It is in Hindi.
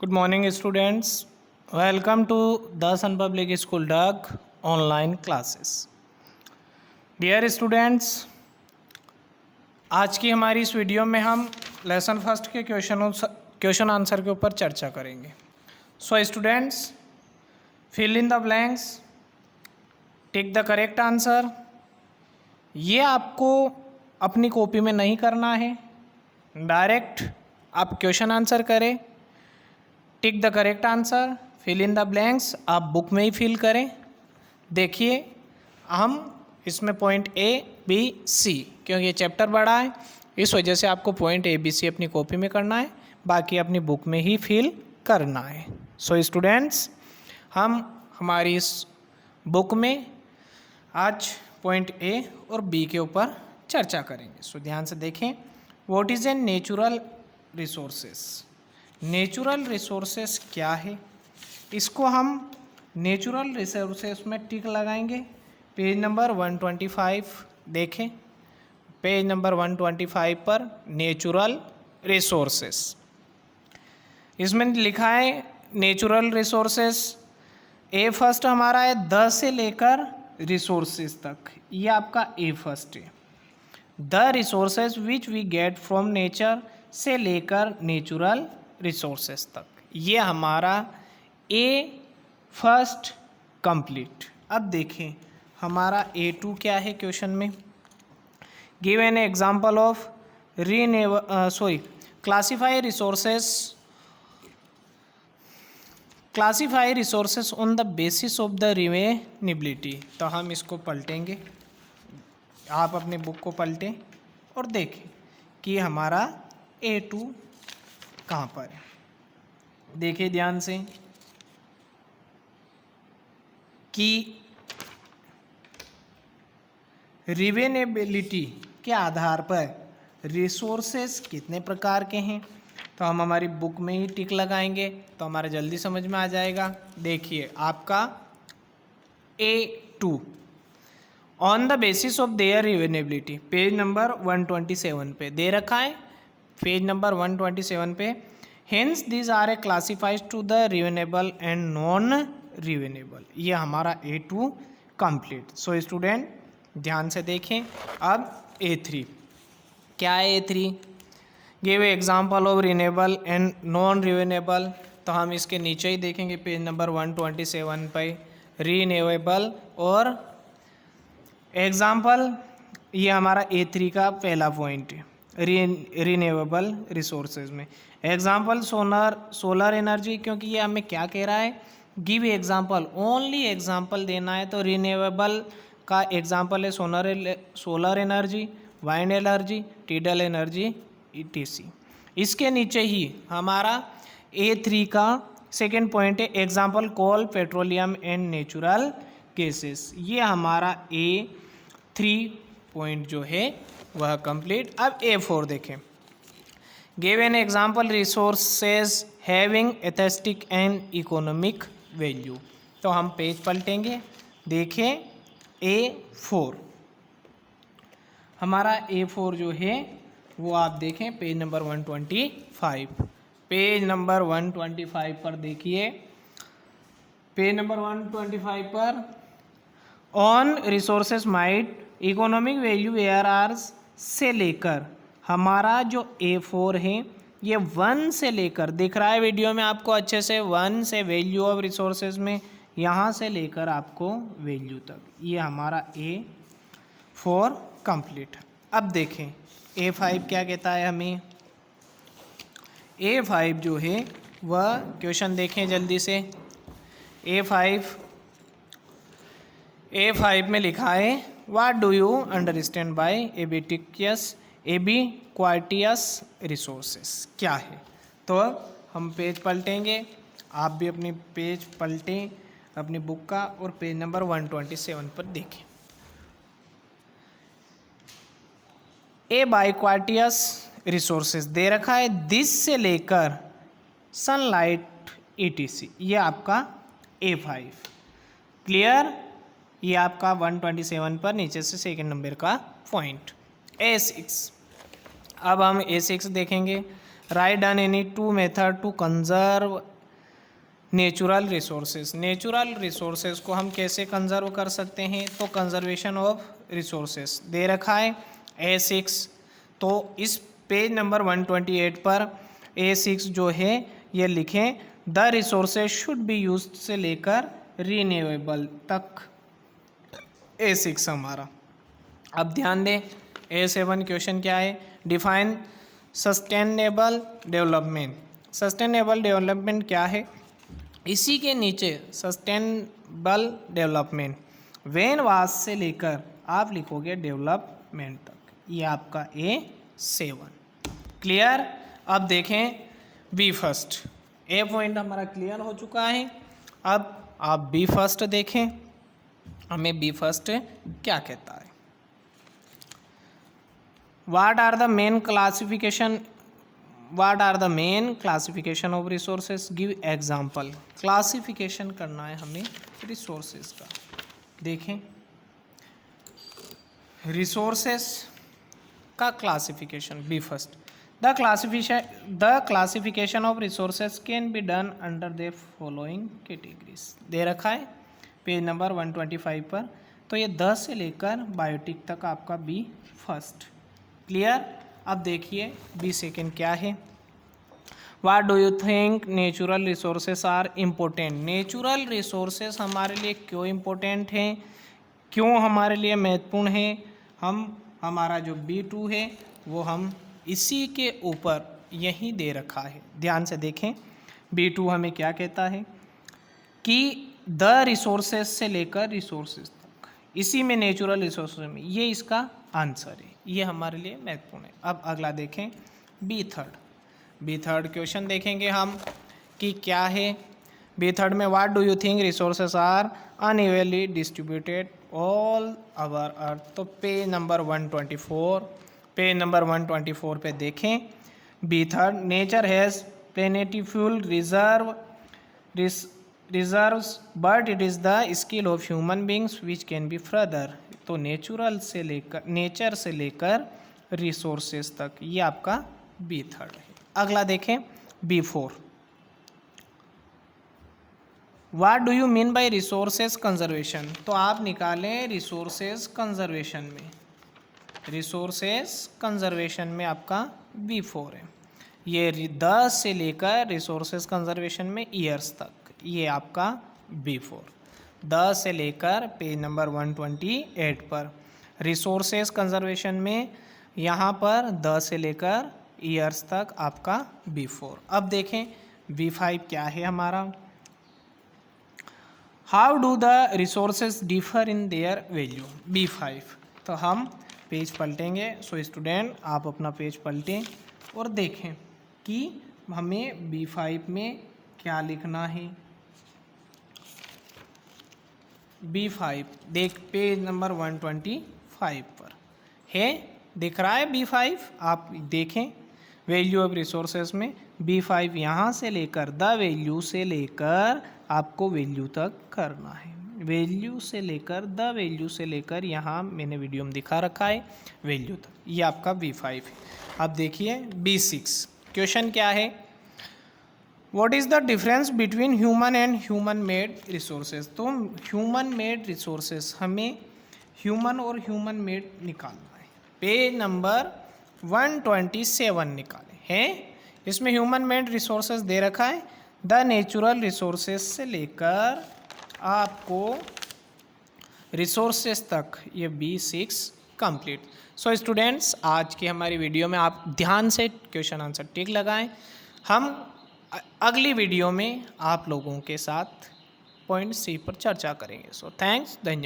Good morning students. Welcome to Dasan Public School Dak online classes. Dear students, आज की हमारी इस वीडियो में हम लेसन फर्स्ट के क्वेश्चन आंसर के ऊपर चर्चा करेंगे. So students, fill in the blanks, tick the correct answer. ये आपको अपनी कॉपी में नहीं करना है, डायरेक्ट आप क्वेश्चन आंसर करें. Tick the correct answer, fill in the blanks आप बुक में ही फिल करें. देखिए, हम इसमें पॉइंट ए बी सी, क्योंकि ये चैप्टर बड़ा है इस वजह से आपको पॉइंट ए बी सी अपनी कॉपी में करना है, बाकी अपनी बुक में ही फिल करना है. सो स्टूडेंट्स, हम हमारी इस बुक में आज पॉइंट ए और बी के ऊपर चर्चा करेंगे. सो ध्यान से देखें. What is a natural resources. Natural resources क्या है, इसको हम नेचुरल रिसोर्सेस में टिक लगाएंगे. पेज नंबर 125 देखें. पेज नंबर 125 पर नेचुरल रिसोर्सेस, इसमें लिखा है नेचुरल रिसोर्सेस. ए फर्स्ट हमारा है 10 से लेकर रिसोर्सेस तक, ये आपका ए फर्स्ट है. The resources which we get from nature से लेकर नेचुरल रिसोर्सेस तक, ये हमारा ए फर्स्ट कंप्लीट. अब देखें हमारा A2 क्या है क्वेश्चन में. Give an example of classify resources on the basis of the renewability. तो हम इसको पलटेंगे, आप अपने बुक को पलटें और देखें कि हमारा A2 कहाँ पर है. देखिए ध्यान से कि रिवेनेबिलिटी के आधार पर रिसोर्सेस कितने प्रकार के हैं, तो हम हमारी बुक में ही टिक लगाएंगे तो हमारा जल्दी समझ में आ जाएगा. देखिए आपका A2 on the basis of their renewability, page number 127 पे दे रखा है. पेज नंबर 127 पे, hence these are a classified to the renewable and non renewable. ये हमारा A2 कंप्लीट. सो स्टूडेंट ध्यान से देखें. अब A3 क्या है. A3 give example of renewable and non renewable. तो हम इसके नीचे ही देखेंगे पेज नंबर 127 पे रिन्यूएबल और एग्जांपल. ये हमारा A3 का पहला पॉइंट है रिन्यूएबल रिसोर्सेज में. एग्जांपल सोलर एनर्जी, क्योंकि ये हमें क्या कह रहा है, गिव एग्जांपल, ओनली एग्जांपल देना है. तो रिन्यूएबल का एग्जांपल है solar energy, wind energy, tidal energy ETC. इसके नीचे ही हमारा A3 का सेकेंड पॉइंट है example coal, petroleum and natural gases. ये हमारा A3 पॉइंट जो है वह कंप्लीट. अब A4 देखें. Give an example resources having aesthetic and economic value. तो हम पेज पलटेंगे. देखें A4, हमारा A4 जो है वो आप देखें पेज नंबर 125. पेज नंबर 125 पर देखिए. पेज नंबर 125 पर on resources might economic value ARR से लेकर हमारा जो A4 है ये 1 से लेकर, दिख रहा है वीडियो में आपको अच्छे से, 1 से वैल्यू ऑफ रिसोर्सेज में यहाँ से लेकर आपको वैल्यू तक, ये हमारा A4 कंप्लीट. अब देखें A5 क्या कहता है हमें. A5 जो है वह क्वेश्चन देखें जल्दी से. A5 में लिखा है what do you understand by ubiquitous resources, क्या है. तो हम पेज पलटेंगे, आप भी अपनी पेज पलटें अपनी बुक का और पेज नंबर 127 पर देखें. एबिक्वाटियस रिसोर्सेस दे रखा है, दिस से लेकर सनलाइट ETC. ये आपका A5 क्लियर. ये आपका 127 पर नीचे से सेकेंड नंबर का पॉइंट. A6, अब हम A6 देखेंगे. Write down any two method to conserve natural resources. Natural resources को हम कैसे कंजर्व कर सकते हैं, तो कंजर्वेशन ऑफ रिसोर्सेज दे रखा है A6। तो इस पेज नंबर 128 पर A6 जो है ये लिखें, the resources should be used से लेकर रीन्यूएबल तक। A6 हमारा। अब ध्यान दें, A7 क्वेश्चन क्या है, define sustainable development. Sustainable development क्या है, इसी के नीचे सस्टेनेबल डेवलपमेंट वेन वास से लेकर आप लिखोगे डेवलपमेंट तक, ये आपका A7 क्लियर। अब देखें बी फर्स्ट, ए पॉइंट हमारा क्लियर हो चुका है। अब आप बी फर्स्ट देखें, हमें बी फर्स्ट क्या कहता है। What are the main classification, what are the main classification of resources, give example. Classification करना है हमें रिसोर्सेज का। देखें रिसोर्सेज का classification, b first, the classification of resources can be done under the following categories. दे रखा है पेज नंबर 125 पर। तो ये 10 से लेकर बायोटिक तक आपका बी फर्स्ट क्लियर। अब देखिए बी सेकेंड क्या है, what do you think natural resources are important. Natural resources हमारे लिए क्यों इम्पोर्टेंट हैं, क्यों हमारे लिए महत्वपूर्ण है। हमारा जो B2 है वो हम इसी के ऊपर यही दे रखा है, ध्यान से देखें। B2 हमें क्या कहता है कि द रिसोर्सेस से लेकर रिसोर्सेस तक, इसी में नेचुरल रिसोर्सेज में, ये इसका आंसर है, ये हमारे लिए महत्वपूर्ण है। अब अगला देखें बी थर्ड क्वेश्चन देखेंगे हम कि क्या है। बी थर्ड में what do you think resources are unevenly distributed all over earth. तो पेज नंबर 124 पे देखें b third, nature has plentiful reserves but it is the skill of human beings which can be further. तो नेचर से लेकर रिसोर्सेज तक, ये आपका बी थर्ड है। अगला देखें B four, what do you mean by resources conservation. तो आप निकालें रिसोर्सेज कंजर्वेशन में, रिसोर्सेज कंजर्वेशन में आपका B4 है। ये 10 से लेकर रिसोर्सेज कंजर्वेशन में ईयर्स तक, ये आपका B4। 10 से लेकर पेज नंबर 128 पर रिसोर्सेज कंजर्वेशन में यहाँ पर 10 से लेकर ईयर्स तक आपका B4। अब देखें B5 क्या है हमारा, how do the resources differ in their value. B5, तो हम पेज पलटेंगे। सो स्टूडेंट आप अपना पेज पलटें और देखें कि हमें B5 में क्या लिखना है। B5 देख पेज नंबर 125 पर है, दिख रहा है B5, आप देखें वैल्यू ऑफ रिसोर्सेज में B5 यहाँ से लेकर द वैल्यू से लेकर आपको वैल्यू तक करना है, वैल्यू से लेकर द वैल्यू से लेकर यहाँ मैंने वीडियो में दिखा रखा है वैल्यू तक, ये आपका B5 है। अब देखिए B6 क्वेश्चन क्या है, what is the difference between human and human made resources. तो ह्यूमन मेड रिसोर्सेज, हमें ह्यूमन और ह्यूमन मेड निकालना है। पेज नंबर 127 निकाले हैं, इसमें ह्यूमन मेड रिसोर्सेज दे रखा है, द नेचुरल रिसोर्सेज से लेकर आपको रिसोर्सेज तक, ये B6 कंप्लीट। सो स्टूडेंट्स आज की हमारी वीडियो में आप ध्यान से क्वेश्चन आंसर टिक लगाएं। हम अगली वीडियो में आप लोगों के साथ पॉइंट C पर चर्चा करेंगे। सो थैंक्स, धन्यवाद।